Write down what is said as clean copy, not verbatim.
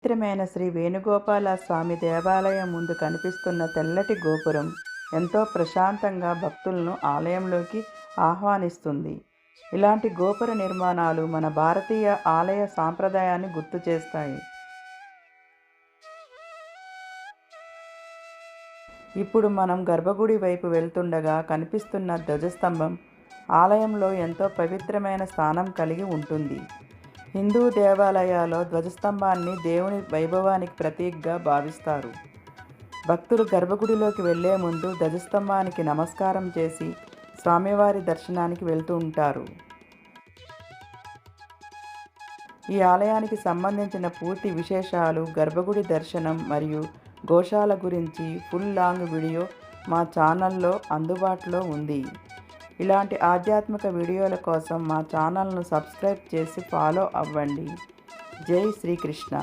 పవిత్రమైన శ్రీ వేణుగోపాల స్వామి దేవాలయం ముందు కనిపిస్తున్న తెల్లటి గోపురం ఎంతో ప్రశాంతంగా భక్తులను ఆలయంలోకి ఆహ్వానిస్తుంది. ఇలాంటి గోపుర నిర్మాణాలు మన భారతీయ ఆలయ సాంప్రదాయాన్ని గుర్తు చేస్తాయి. ఇప్పుడు మనం గర్భగుడి వైపు వెళ్తుండగా కనిపిస్తున్న ధ్వజస్తంభం ఆలయంలో ఎంతో పవిత్రమైన స్థానం కలిగి ఉంటుంది. హిందూ దేవాలయాల్లో ధ్వజస్తంభాన్ని దేవుని వైభవానికి ప్రతీకగా భావిస్తారు. భక్తులు గర్భగుడిలోకి వెళ్లే ముందు ధ్వజస్తంభానికి నమస్కారం చేసి స్వామివారి దర్శనానికి వెళ్తూ ఉంటారు. ఈ ఆలయానికి సంబంధించిన పూర్తి విశేషాలు, గర్భగుడి దర్శనం మరియు గోశాల గురించి ఫుల్ లాంగ్ వీడియో మా ఛానల్లో అందుబాటులో ఉంది. ఇలాంటి ఆధ్యాత్మిక వీడియోల కోసం మా ఛానల్ను సబ్స్క్రైబ్ చేసి ఫాలో అవ్వండి. జై శ్రీకృష్ణ.